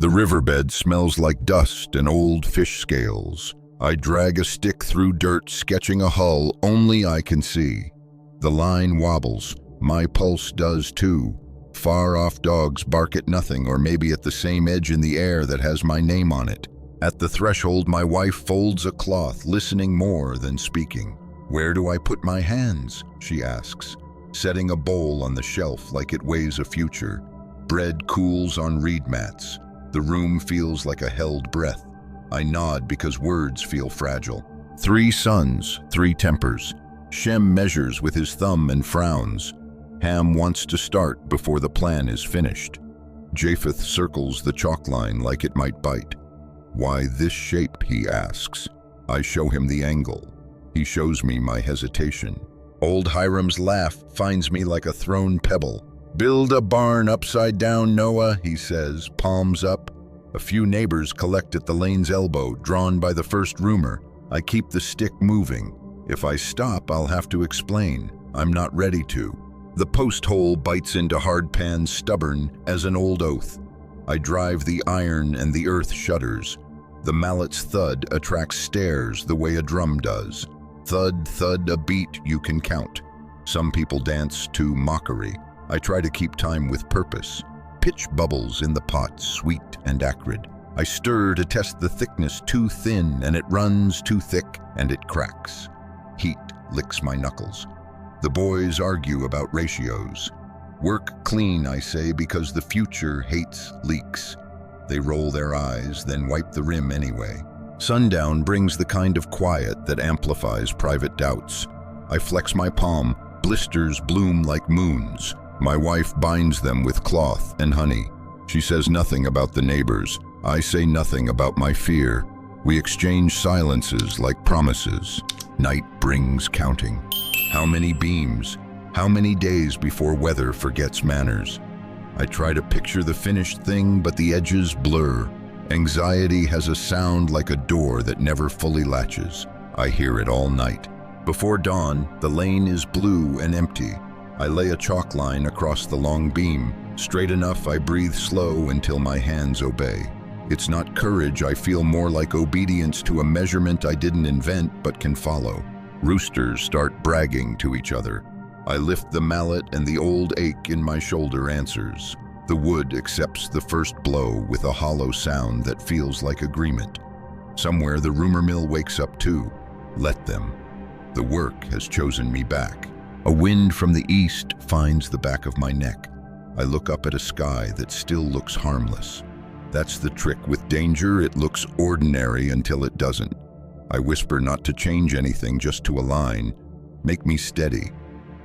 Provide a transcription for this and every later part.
The riverbed smells like dust and old fish scales. I drag a stick through dirt, sketching a hull only I can see. The line wobbles. My pulse does too. Far-off dogs bark at nothing, or maybe at the same edge in the air that has my name on it. At the threshold, my wife folds a cloth, listening more than speaking. "Where do I put my hands?" she asks, setting a bowl on the shelf like it weighs a future. Bread cools on reed mats. The room feels like a held breath. I nod because words feel fragile. 3 sons, 3 tempers. Shem measures with his thumb and frowns. Ham wants to start before the plan is finished. Japheth circles the chalk line like it might bite. "Why this shape?" he asks. I show him the angle. He shows me my hesitation. Old Hiram's laugh finds me like a thrown pebble. "Build a barn upside down, Noah," he says, palms up. A few neighbors collect at the lane's elbow, drawn by the first rumor. I keep the stick moving. If I stop, I'll have to explain. I'm not ready to. The post hole bites into hard pan, stubborn as an old oath. I drive the iron and the earth shudders. The mallet's thud attracts stares the way a drum does. Thud, thud, a beat you can count. Some people dance to mockery. I try to keep time with purpose. Pitch bubbles in the pot, sweet and acrid. I stir to test the thickness, too thin, and it runs, too thick, and it cracks. Heat licks my knuckles. The boys argue about ratios. "Work clean," I say, because the future hates leaks. They roll their eyes, then wipe the rim anyway. Sundown brings the kind of quiet that amplifies private doubts. I flex my palm. Blisters bloom like moons. My wife binds them with cloth and honey. She says nothing about the neighbors. I say nothing about my fear. We exchange silences like promises. Night brings counting. How many beams? How many days before weather forgets manners? I try to picture the finished thing, but the edges blur. Anxiety has a sound like a door that never fully latches. I hear it all night. Before dawn, the lane is blue and empty. I lay a chalk line across the long beam. Straight enough, I breathe slow until my hands obey. It's not courage, I feel more like obedience to a measurement I didn't invent but can follow. Roosters start bragging to each other. I lift the mallet and the old ache in my shoulder answers. The wood accepts the first blow with a hollow sound that feels like agreement. Somewhere the rumor mill wakes up too. Let them. The work has chosen me back. A wind from the east finds the back of my neck. I look up at a sky that still looks harmless. That's the trick with danger, it looks ordinary until it doesn't. I whisper not to change anything, just to align. Make me steady.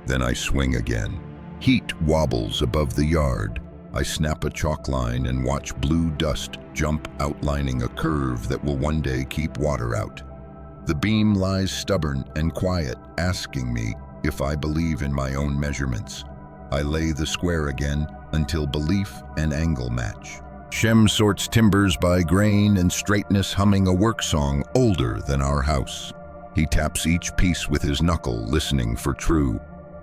Then I swing again. Heat wobbles above the yard. I snap a chalk line and watch blue dust jump, outlining a curve that will one day keep water out. The beam lies stubborn and quiet, asking me if I believe in my own measurements. I lay the square again until belief and angle match. Shem sorts timbers by grain and straightness, humming a work song older than our house. He taps each piece with his knuckle, listening for true.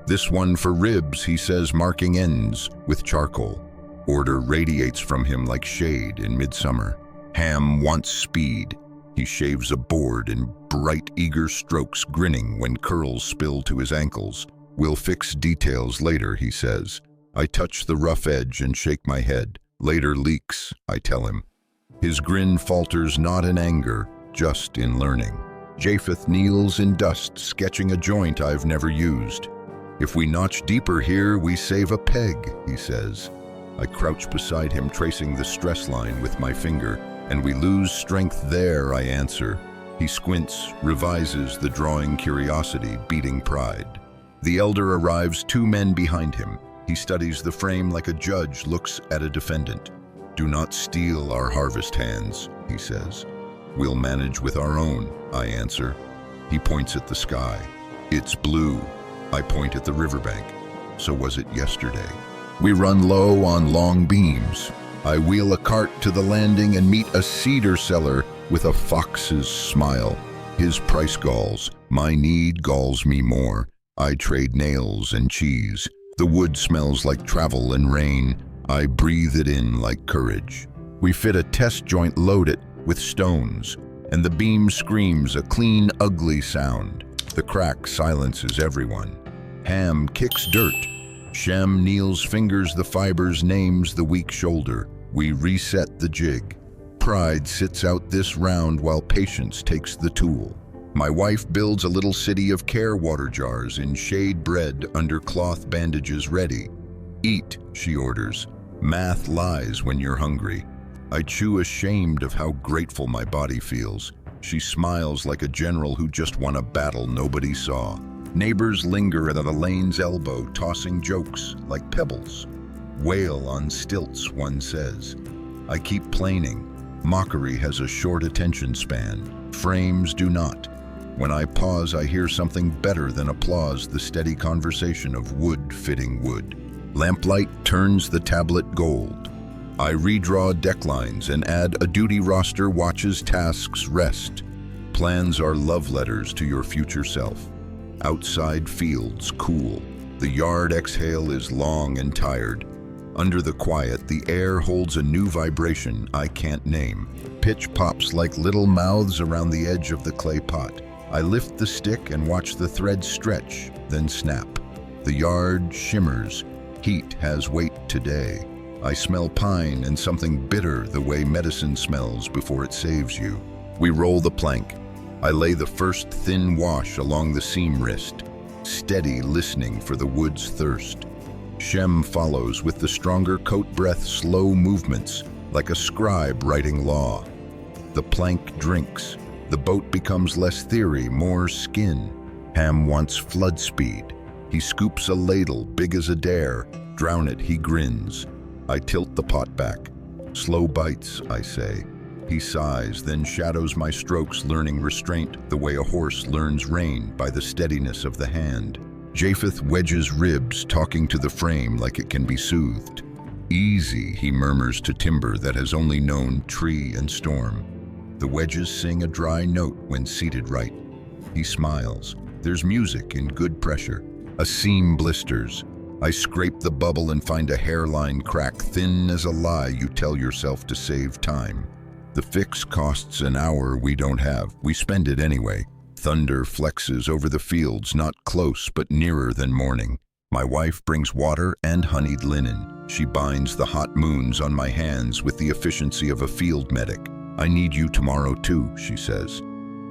"This one for ribs," he says, marking ends with charcoal. Order radiates from him like shade in midsummer. Ham wants speed. He shaves a board in bright, eager strokes, grinning when curls spill to his ankles. "We'll fix details later," he says. I touch the rough edge and shake my head. "Later leaks," I tell him. His grin falters, not in anger, just in learning. Japheth kneels in dust, sketching a joint I've never used. "If we notch deeper here, we save a peg," he says. I crouch beside him, tracing the stress line with my finger. "And we lose strength there," I answer. He squints, revises the drawing, curiosity beating pride. The elder arrives, 2 men behind him. He studies the frame like a judge looks at a defendant. "Do not steal our harvest hands," he says. "We'll manage with our own," I answer. He points at the sky. "It's blue." I point at the riverbank. So was it yesterday? We run low on long beams. I wheel a cart to the landing and meet a cedar seller with a fox's smile. His price galls, my need galls me more. I trade nails and cheese. The wood smells like travel and rain. I breathe it in like courage. We fit a test joint, load it with stones, and the beam screams a clean, ugly sound. The crack silences everyone. Ham kicks dirt. Shem kneels, fingers the fibers, names the weak shoulder. We reset the jig. Pride sits out this round while patience takes the tool. My wife builds a little city of care water jars in shade bread under cloth bandages ready. Eat, she orders. Math lies when you're hungry. I chew, ashamed of how grateful my body feels. She smiles like a general who just won a battle nobody saw. Neighbors linger at the lane's elbow, tossing jokes like pebbles. Wail on stilts, one says. I keep planing. Mockery has a short attention span. Frames do not. When I pause, I hear something better than applause, the steady conversation of wood fitting wood. Lamplight turns the tablet gold. I redraw decklines and add a duty roster, watches tasks rest. Plans are love letters to your future self. Outside fields cool. The yard exhale is long and tired. Under the quiet, the air holds a new vibration I can't name. Pitch pops like little mouths around the edge of the clay pot. I lift the stick and watch the thread stretch, then snap. The yard shimmers. Heat has weight today. I smell pine and something bitter, the way medicine smells before it saves you. We roll the plank. I lay the first thin wash along the seam wrist, steady, listening for the wood's thirst. Shem follows with the stronger coat breath, slow movements, like a scribe writing law. The plank drinks. The boat becomes less theory, more skin. Ham wants flood speed. He scoops a ladle big as a dare. Drown it, he grins. I tilt the pot back. Slow bites, I say. He sighs, then shadows my strokes, learning restraint the way a horse learns rein, by the steadiness of the hand. Japheth wedges ribs, talking to the frame like it can be soothed. Easy, he murmurs to timber that has only known tree and storm. The wedges sing a dry note when seated right. He smiles. There's music in good pressure. A seam blisters. I scrape the bubble and find a hairline crack, thin as a lie you tell yourself to save time. The fix costs an hour we don't have. We spend it anyway. Thunder flexes over the fields, not close but nearer than morning. My wife brings water and honeyed linen. She binds the hot moons on my hands with the efficiency of a field medic. I need you tomorrow too, she says.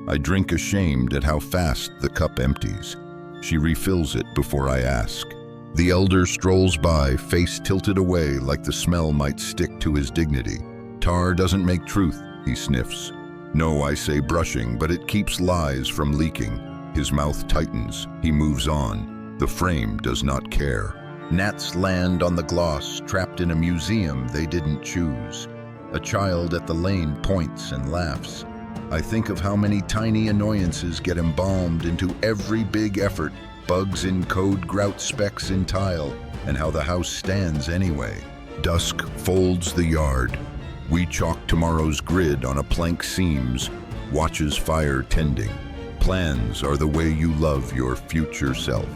I drink, ashamed at how fast the cup empties. She refills it before I ask. The elder strolls by, face tilted away like the smell might stick to his dignity. Tar doesn't make truth, he sniffs. No, I say, brushing, but it keeps lies from leaking. His mouth tightens. He moves on. The frame does not care. Gnats land on the gloss, trapped in a museum they didn't choose. A child at the lane points and laughs. I think of how many tiny annoyances get embalmed into every big effort. Bugs in code, grout specks in tile, and how the house stands anyway. Dusk folds the yard. We chalk tomorrow's grid on a plank seams, watches fire tending. Plans are the way you love your future self.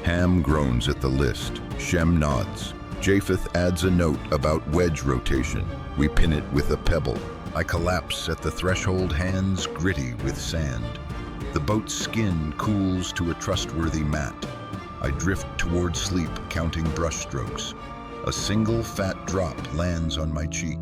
Ham groans at the list. Shem nods. Japheth adds a note about wedge rotation. We pin it with a pebble. I collapse at the threshold, hands gritty with sand. The boat's skin cools to a trustworthy mat. I drift toward sleep, counting brushstrokes. A single fat drop lands on my cheek.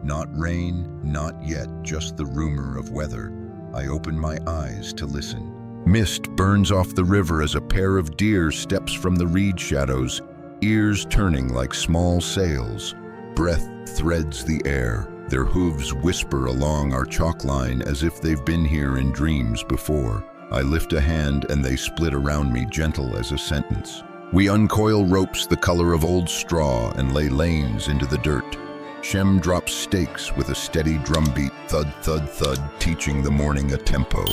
Not rain, not yet, just the rumor of weather. I open my eyes to listen. Mist burns off the river as a pair of deer steps from the reed shadows, ears turning like small sails. Breath threads the air. Their hooves whisper along our chalk line as if they've been here in dreams before. I lift a hand and they split around me, gentle as a sentence. We uncoil ropes the color of old straw and lay lanes into the dirt. Shem drops stakes with a steady drumbeat, thud, thud, thud, teaching the morning a tempo.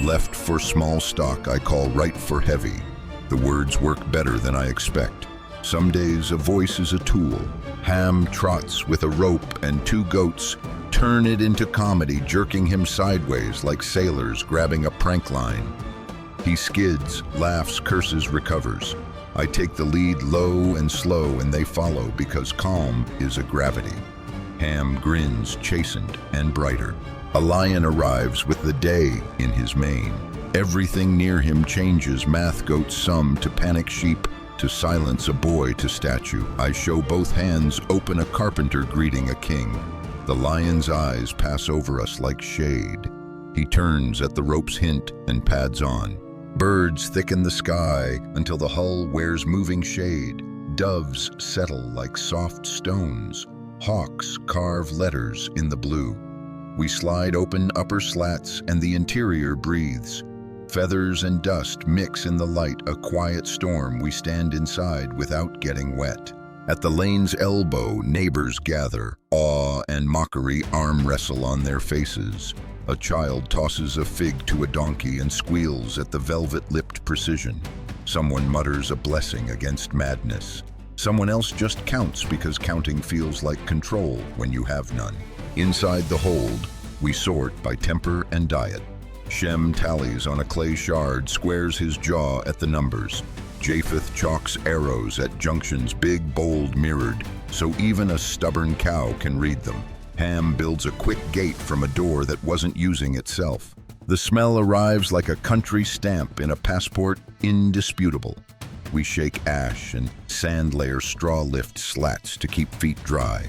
Left for small stock, I call right for heavy. The words work better than I expect. Some days a voice is a tool. Ham trots with a rope and two goats, turn it into comedy, jerking him sideways like sailors grabbing a prank line. He skids, laughs, curses, recovers. I take the lead low and slow and they follow because calm is a gravity. Ham grins, chastened and brighter. A lion arrives with the day in his mane. Everything near him changes, math goats sum to panic sheep, to silence a boy to statue. I show both hands, open a carpenter greeting a king. The lion's eyes pass over us like shade. He turns at the rope's hint and pads on. Birds thicken the sky until the hull wears moving shade. Doves settle like soft stones. Hawks carve letters in the blue. We slide open upper slats and the interior breathes. Feathers and dust mix in the light, a quiet storm. We stand inside without getting wet. At the lane's elbow, neighbors gather. Awe and mockery arm wrestle on their faces. A child tosses a fig to a donkey and squeals at the velvet-lipped precision. Someone mutters a blessing against madness. Someone else just counts because counting feels like control when you have none. Inside the hold, we sort by temper and diet. Shem tallies on a clay shard, squares his jaw at the numbers. Japheth chalks arrows at junctions, big, bold, mirrored, so even a stubborn cow can read them. Ham builds a quick gate from a door that wasn't using itself. The smell arrives like a country stamp in a passport, indisputable. We shake ash and sand layer straw lift slats to keep feet dry.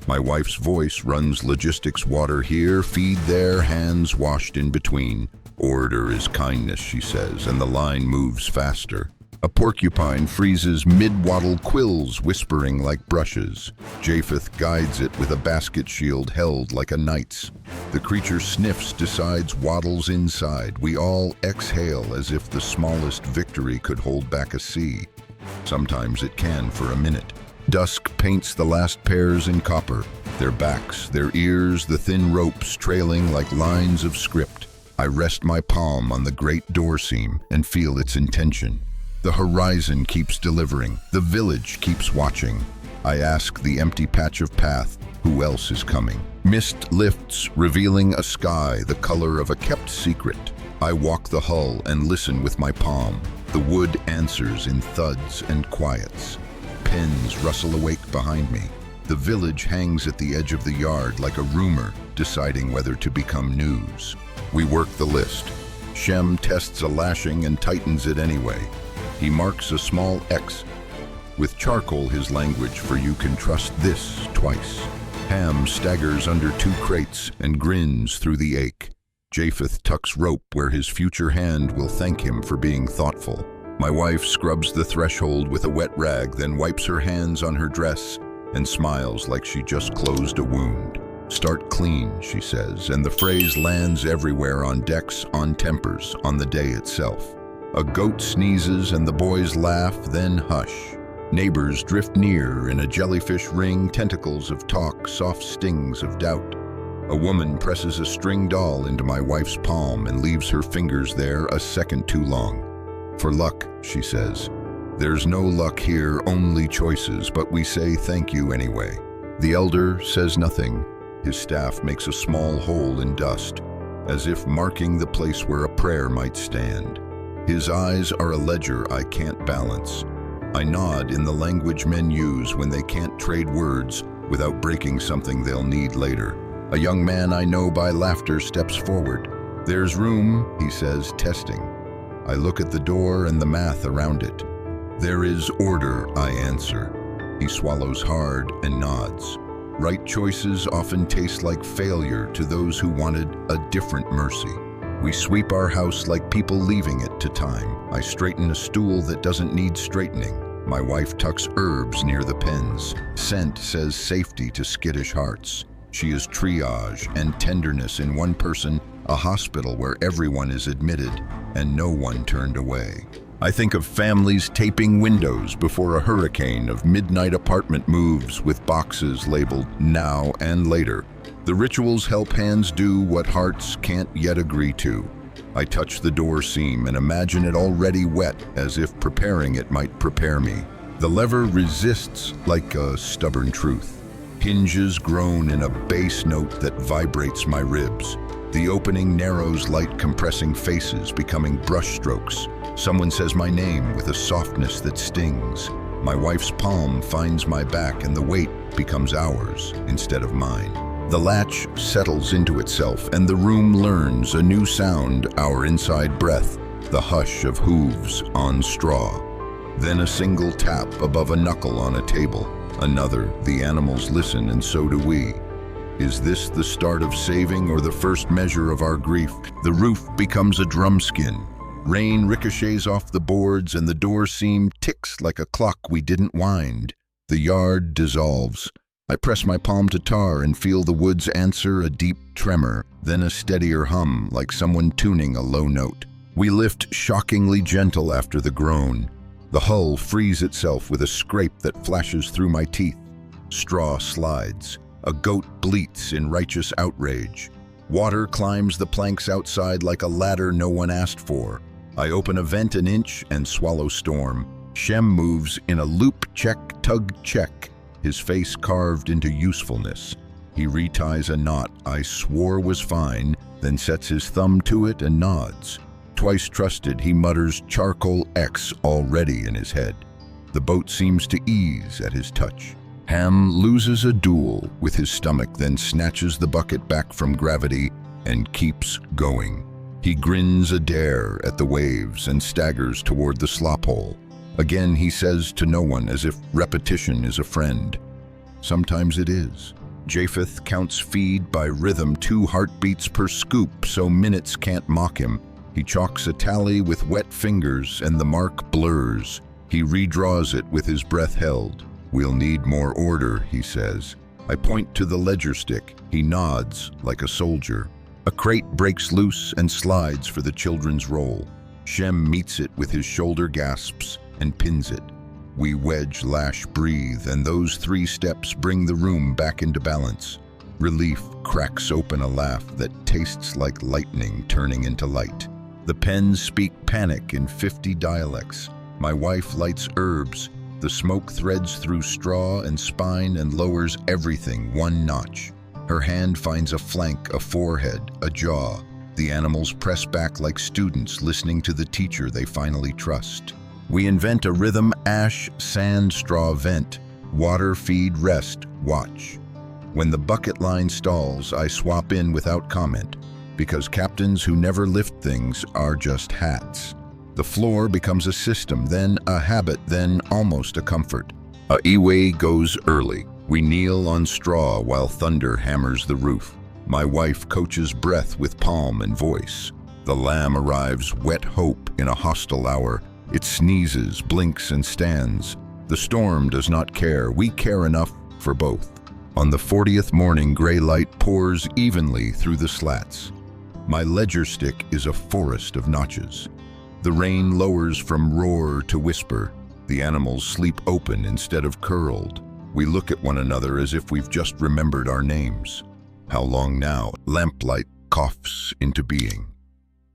My wife's voice runs logistics, water here, feed there, hands washed in between. Order is kindness, she says, and the line moves faster. A porcupine freezes mid-waddle, quills whispering like brushes. Japheth guides it with a basket shield held like a knight's. The creature sniffs, decides, waddles inside. We all exhale as if the smallest victory could hold back a sea. Sometimes it can for a minute. Dusk paints the last pairs in copper, their backs, their ears, the thin ropes trailing like lines of script. I rest my palm on the great door seam and feel its intention. The horizon keeps delivering, the village keeps watching. I ask the empty patch of path, who else is coming? Mist lifts, revealing a sky the color of a kept secret. I walk the hull and listen with my palm. The wood answers in thuds and quiets. Pins rustle awake behind me. The village hangs at the edge of the yard like a rumor, deciding whether to become news. We work the list. Shem tests a lashing and tightens it anyway. He marks a small X. With charcoal, his language for you can trust this twice. Ham staggers under 2 crates and grins through the ache. Japheth tucks rope where his future hand will thank him for being thoughtful. My wife scrubs the threshold with a wet rag, then wipes her hands on her dress and smiles like she just closed a wound. Start clean, she says, and the phrase lands everywhere, on decks, on tempers, on the day itself. A goat sneezes and the boys laugh, then hush. Neighbors drift near in a jellyfish ring, tentacles of talk, soft stings of doubt. A woman presses a string doll into my wife's palm and leaves her fingers there a second too long. For luck, she says. There's no luck here, only choices, but we say thank you anyway. The elder says nothing. His staff makes a small hole in dust, as if marking the place where a prayer might stand. His eyes are a ledger I can't balance. I nod in the language men use when they can't trade words without breaking something they'll need later. A young man I know by laughter steps forward. There's room, he says, testing. I look at the door and the math around it. There is order, I answer. He swallows hard and nods. Right choices often taste like failure to those who wanted a different mercy. We sweep our house like people leaving it to time. I straighten a stool that doesn't need straightening. My wife tucks herbs near the pens. Scent says safety to skittish hearts. She is triage and tenderness in one person, a hospital where everyone is admitted and no one turned away. I think of families taping windows before a hurricane, of midnight apartment moves with boxes labeled now and later. The rituals help hands do what hearts can't yet agree to. I touch the door seam and imagine it already wet, as if preparing it might prepare me. The lever resists like a stubborn truth. Hinges groan in a bass note that vibrates my ribs. The opening narrows, light compressing faces becoming brushstrokes. Someone says my name with a softness that stings. My wife's palm finds my back and the weight becomes ours instead of mine. The latch settles into itself, and the room learns a new sound, our inside breath, the hush of hooves on straw. Then a single tap above a knuckle on a table. Another, the animals listen, and so do we. Is this the start of saving or the first measure of our grief? The roof becomes a drumskin. Rain ricochets off the boards, and the door seam ticks like a clock we didn't wind. The yard dissolves. I press my palm to tar and feel the woods answer a deep tremor, then a steadier hum like someone tuning a low note. We lift shockingly gentle after the groan. The hull frees itself with a scrape that flashes through my teeth. Straw slides. A goat bleats in righteous outrage. Water climbs the planks outside like a ladder no one asked for. I open a vent an inch and swallow storm. Shem moves in a loop check, tug check, his face carved into usefulness. He reties a knot I swore was fine, then sets his thumb to it and nods. Twice trusted, he mutters charcoal X already in his head. The boat seems to ease at his touch. Ham loses a duel with his stomach, then snatches the bucket back from gravity and keeps going. He grins a dare at the waves and staggers toward the slop hole. Again he says to no one, as if repetition is a friend. Sometimes it is. Japheth counts feed by rhythm, 2 heartbeats per scoop, so minutes can't mock him. He chalks a tally with wet fingers, and the mark blurs. He redraws it with his breath held. We'll need more order, he says. I point to the ledger stick. He nods like a soldier. A crate breaks loose and slides for the children's roll. Shem meets it with his shoulder gasps and pins it. We wedge, lash, breathe, and those 3 steps bring the room back into balance. Relief cracks open a laugh that tastes like lightning turning into light. The pens speak panic in 50 dialects. My wife lights herbs. The smoke threads through straw and spine and lowers everything 1 notch. Her hand finds a flank, a forehead, a jaw. The animals press back like students listening to the teacher they finally trust. We invent a rhythm: ash, sand, straw, vent. Water, feed, rest, watch. When the bucket line stalls, I swap in without comment, because captains who never lift things are just hats. The floor becomes a system, then a habit, then almost a comfort. A Iwe goes early. We kneel on straw while thunder hammers the roof. My wife coaches breath with palm and voice. The lamb arrives, wet hope in a hostile hour. It sneezes, blinks, and stands. The storm does not care. We care enough for both. On the 40th morning, gray light pours evenly through the slats. My ledger stick is a forest of notches. The rain lowers from roar to whisper. The animals sleep open instead of curled. We look at one another as if we've just remembered our names. How long now? Lamplight coughs into being.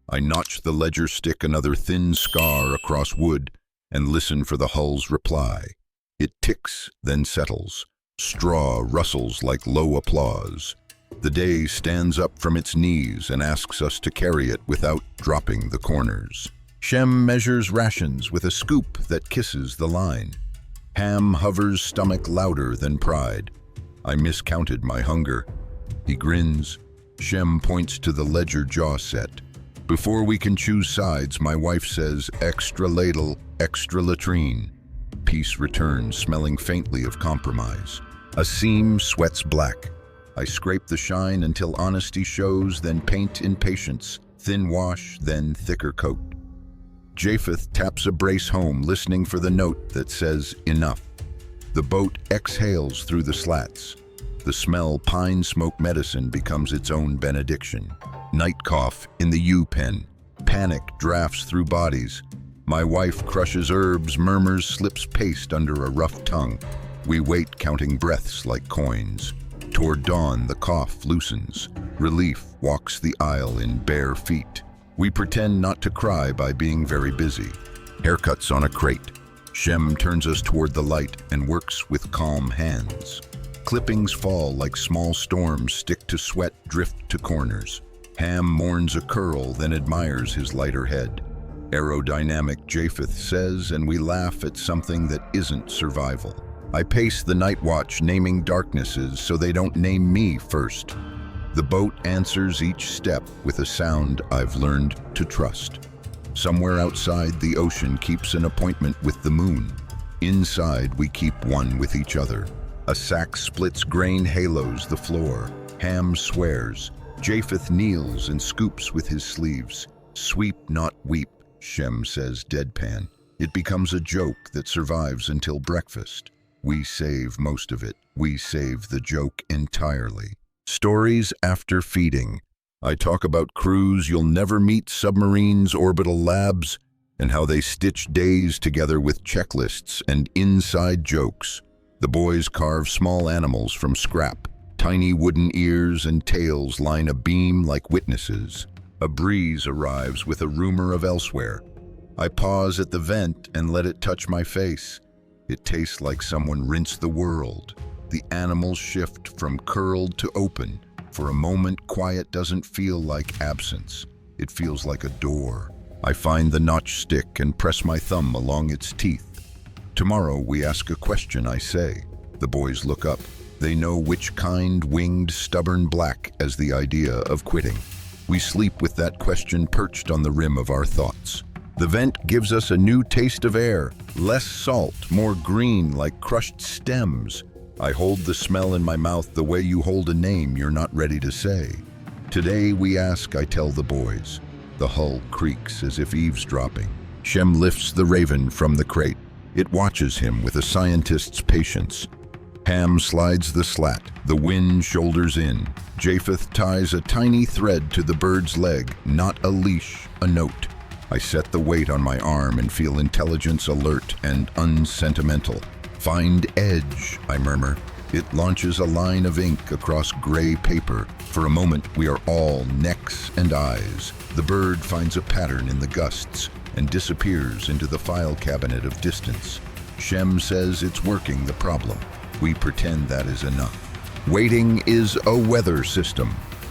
I notch the ledger stick another thin scar across wood and listen for the hull's reply. It ticks, then settles. Straw rustles like low applause. The day stands up from its knees and asks us to carry it without dropping the corners. Shem measures rations with a scoop that kisses the line. Ham hovers, stomach louder than pride. I miscounted my hunger. He grins. Shem points to the ledger jaw set. Before we can choose sides, my wife says, extra ladle, extra latrine. Peace returns, smelling faintly of compromise. A seam sweats black. I scrape the shine until honesty shows, then paint in patience, thin wash, then thicker coat. Japheth taps a brace home, listening for the note that says enough. The boat exhales through the slats. The smell pine smoke medicine becomes its own benediction. Night cough in the U-pen. Panic drafts through bodies. My wife crushes herbs, murmurs, slips paste under a rough tongue. We wait, counting breaths like coins. Toward dawn, the cough loosens. Relief walks the aisle in bare feet. We pretend not to cry by being very busy. Haircuts on a crate. Shem turns us toward the light and works with calm hands. Clippings fall like small storms, stick to sweat, drift to corners. Ham mourns a curl, then admires his lighter head. Aerodynamic, Japheth says, and we laugh at something that isn't survival. I pace the night watch, naming darknesses so they don't name me first. The boat answers each step with a sound I've learned to trust. Somewhere outside, the ocean keeps an appointment with the moon. Inside, we keep one with each other. A sack splits grain halos the floor. Ham swears. Japheth kneels and scoops with his sleeves. Sweep, not weep, Shem says deadpan. It becomes a joke that survives until breakfast. We save most of it. We save the joke entirely. Stories after feeding. I talk about crews you'll never meet, submarines, orbital labs, and how they stitch days together with checklists and inside jokes. The boys carve small animals from scrap. Tiny wooden ears and tails line a beam like witnesses. A breeze arrives with a rumor of elsewhere. I pause at the vent and let it touch my face. It tastes like someone rinsed the world. The animals shift from curled to open. For a moment, quiet doesn't feel like absence. It feels like a door. I find the notch stick and press my thumb along its teeth. Tomorrow we ask a question, I say. The boys look up. They know which kind, winged, stubborn black as the idea of quitting. We sleep with that question perched on the rim of our thoughts. The vent gives us a new taste of air, less salt, more green like crushed stems. I hold the smell in my mouth the way you hold a name you're not ready to say. Today we ask, I tell the boys. The hull creaks as if eavesdropping. Shem lifts the raven from the crate. It watches him with a scientist's patience. Ham slides the slat. The wind shoulders in. Japheth ties a tiny thread to the bird's leg, not a leash, a note. I set the weight on my arm and feel intelligence alert and unsentimental. Find edge, I murmur. It launches a line of ink across gray paper. For a moment, we are all necks and eyes. The bird finds a pattern in the gusts and disappears into the file cabinet of distance. Shem says it's working the problem. We pretend that is enough. Waiting is a weather system.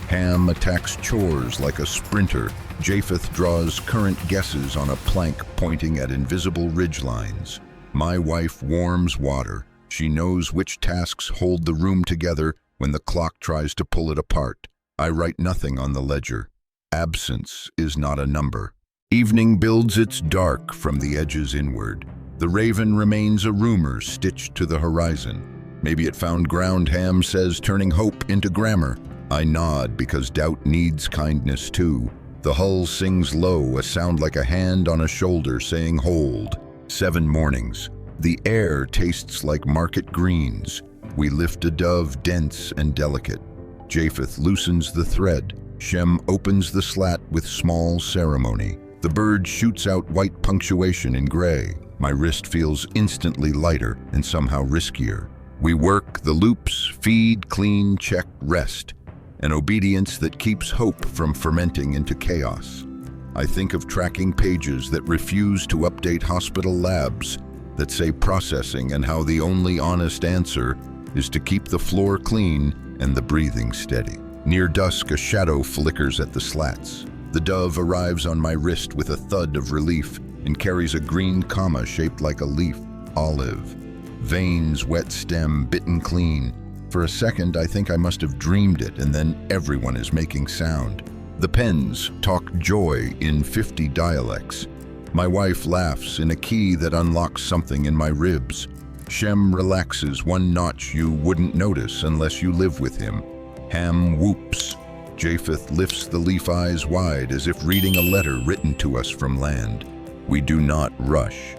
Ham attacks chores like a sprinter. Japheth draws current guesses on a plank pointing at invisible ridgelines. My wife warms water. She knows which tasks hold the room together when the clock tries to pull it apart. I write nothing on the ledger. Absence is not a number. Evening builds its dark from the edges inward. The raven remains a rumor stitched to the horizon. Maybe it found ground, Ham says, turning hope into grammar. I nod because doubt needs kindness too. The hull sings low, a sound like a hand on a shoulder saying hold. 7 mornings. The air tastes like market greens. We lift a dove dense and delicate. Japheth loosens the thread. Shem opens the slat with small ceremony. The bird shoots out white punctuation in gray. My wrist feels instantly lighter and somehow riskier. We work the loops, feed, clean, check, rest. An obedience that keeps hope from fermenting into chaos. I think of tracking pages that refuse to update hospital labs, that say processing, and how the only honest answer is to keep the floor clean and the breathing steady. Near dusk, a shadow flickers at the slats. The dove arrives on my wrist with a thud of relief and carries a green comma shaped like a leaf, olive. Veins, wet stem, bitten clean. For a second, I think I must have dreamed it, and then everyone is making sound. The pens talk joy in 50 dialects. My wife laughs in a key that unlocks something in my ribs. Shem relaxes one notch you wouldn't notice unless you live with him. Ham whoops. Japheth lifts the leaf eyes wide as if reading a letter written to us from land. We do not rush.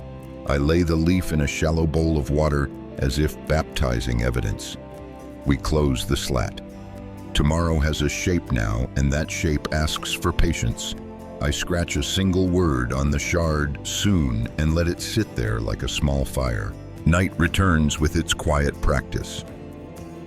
I lay the leaf in a shallow bowl of water as if baptizing evidence. We close the slat. Tomorrow has a shape now, and that shape asks for patience. I scratch a single word on the shard, soon, and let it sit there like a small fire. Night returns with its quiet practice.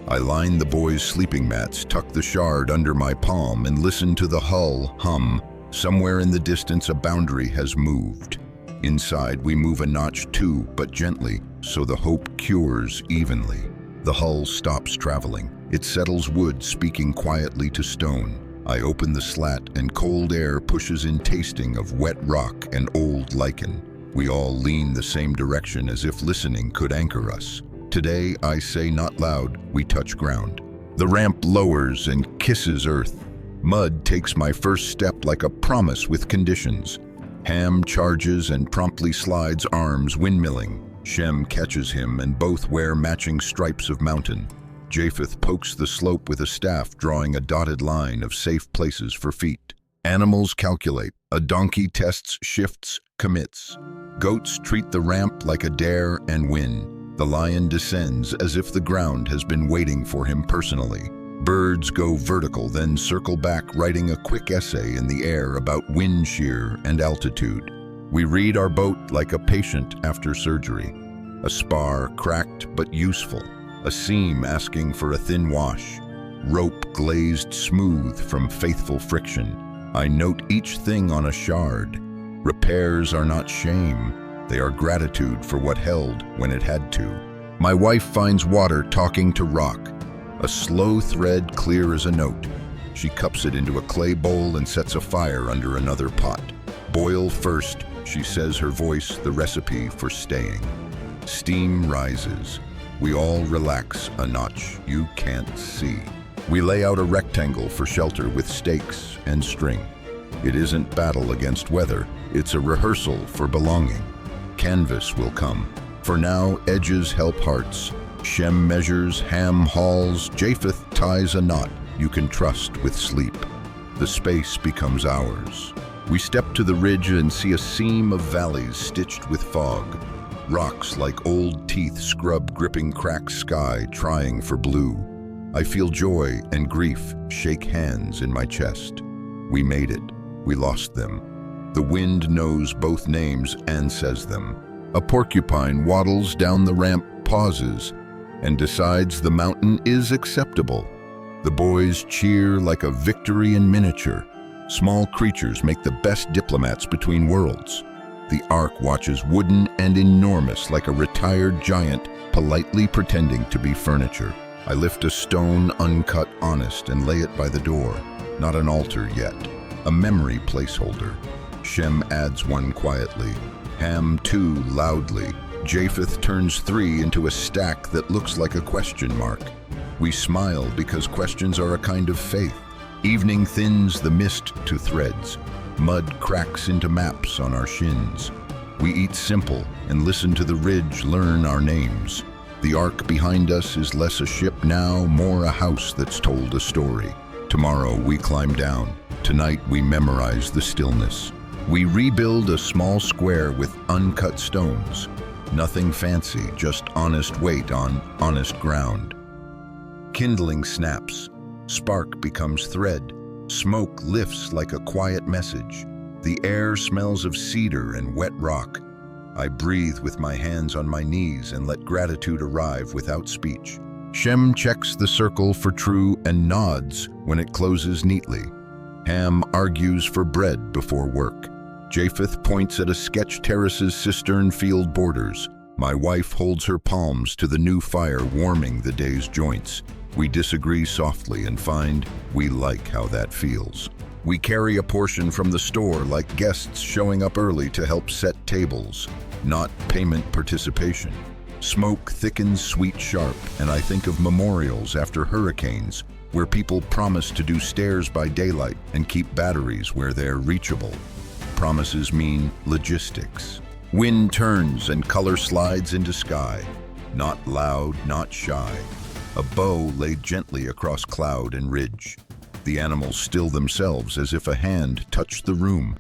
I line the boys' sleeping mats, tuck the shard under my palm, and listen to the hull hum. Somewhere in the distance, a boundary has moved. Inside, we move a notch too, but gently, so the hope cures evenly. The hull stops traveling. It settles wood, speaking quietly to stone. I open the slat, and cold air pushes in tasting of wet rock and old lichen. We all lean the same direction as if listening could anchor us. Today, I say not loud, we touch ground. The ramp lowers and kisses earth. Mud takes my first step like a promise with conditions. Ham charges and promptly slides arms windmilling. Shem catches him and both wear matching stripes of mountain. Japheth pokes the slope with a staff, drawing a dotted line of safe places for feet. Animals calculate. A donkey tests, shifts, commits. Goats treat the ramp like a dare and win. The lion descends as if the ground has been waiting for him personally. Birds go vertical, then circle back, writing a quick essay in the air about wind shear and altitude. We read our boat like a patient after surgery. A spar cracked but useful. A seam asking for a thin wash. Rope glazed smooth from faithful friction. I note each thing on a shard. Repairs are not shame. They are gratitude for what held when it had to. My wife finds water talking to rock. A slow thread clear as a note. She cups it into a clay bowl and sets a fire under another pot. Boil first, she says, her voice the recipe for staying. Steam rises. We all relax a notch you can't see. We lay out a rectangle for shelter with stakes and string. It isn't battle against weather, it's a rehearsal for belonging. Canvas will come. For now, edges help hearts. Shem measures, Ham hauls, Japheth ties a knot you can trust with sleep. The space becomes ours. We step to the ridge and see a seam of valleys stitched with fog. Rocks like old teeth scrub gripping cracked sky, trying for blue. I feel joy and grief shake hands in my chest. We made it. We lost them. The wind knows both names and says them. A porcupine waddles down the ramp, pauses, and decides the mountain is acceptable. The boys cheer like a victory in miniature. Small creatures make the best diplomats between worlds. The ark watches, wooden and enormous, like a retired giant, politely pretending to be furniture. I lift a stone, uncut, honest, and lay it by the door. Not an altar yet. A memory placeholder. Shem adds one quietly. Ham two loudly. Japheth turns three into a stack that looks like a question mark. We smile because questions are a kind of faith. Evening thins the mist to threads. Mud cracks into maps on our shins. We eat simple and listen to the ridge learn our names. The ark behind us is less a ship now, more a house that's told a story. Tomorrow we climb down. Tonight we memorize the stillness. We rebuild a small square with uncut stones. Nothing fancy, just honest weight on honest ground. Kindling snaps. Spark becomes thread. Smoke lifts like a quiet message. The air smells of cedar and wet rock. I breathe with my hands on my knees and let gratitude arrive without speech. Shem checks the circle for true and nods when it closes neatly. Ham argues for bread before work. Japheth points at a sketch terrace's cistern field borders. My wife holds her palms to the new fire warming the day's joints. We disagree softly and find we like how that feels. We carry a portion from the store like guests showing up early to help set tables, not payment participation. Smoke thickens sweet sharp, and I think of memorials after hurricanes where people promise to do stairs by daylight and keep batteries where they're reachable. Promises mean logistics. Wind turns and color slides into sky. Not loud, not shy. A bow laid gently across cloud and ridge. The animals still themselves as if a hand touched the room.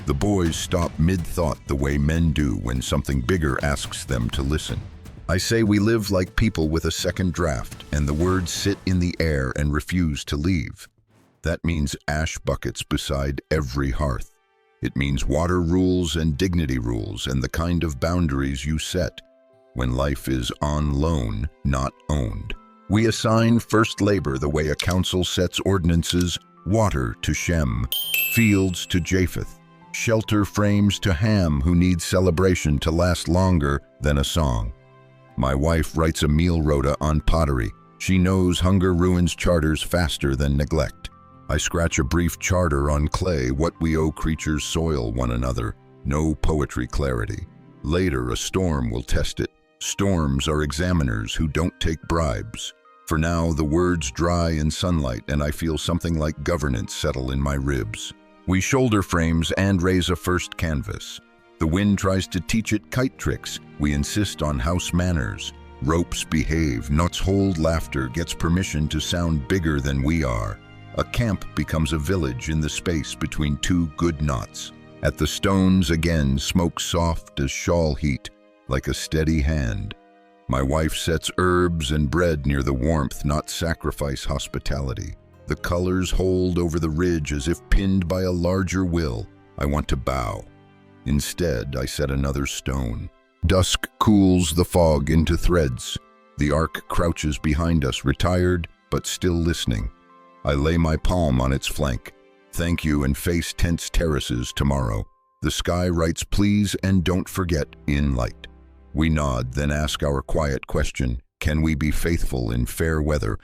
The boys stop mid-thought the way men do when something bigger asks them to listen. I say we live like people with a second draft, and the words sit in the air and refuse to leave. That means ash buckets beside every hearth. It means water rules and dignity rules and the kind of boundaries you set when life is on loan, not owned. We assign first labor the way a council sets ordinances, water to Shem, fields to Japheth, shelter frames to Ham who needs celebration to last longer than a song. My wife writes a meal rota on pottery. She knows hunger ruins charters faster than neglect. I scratch a brief charter on clay, what we owe creatures soil one another, no poetry clarity. Later a storm will test it, Storms are examiners who don't take bribes. For now, the words dry in sunlight and I feel something like governance settle in my ribs. We shoulder frames and raise a first canvas. The wind tries to teach it kite tricks. We insist on house manners. Ropes behave, knots hold laughter, gets permission to sound bigger than we are. A camp becomes a village in the space between two good knots. At the stones again, smoke soft as shawl heat, like a steady hand. My wife sets herbs and bread near the warmth, not sacrifice hospitality. The colors hold over the ridge as if pinned by a larger will. I want to bow. Instead, I set another stone. Dusk cools the fog into threads. The ark crouches behind us, retired, but still listening. I lay my palm on its flank. Thank you, and face tense terraces tomorrow. The sky writes please and don't forget in light. We nod, then ask our quiet question, can we be faithful in fair weather?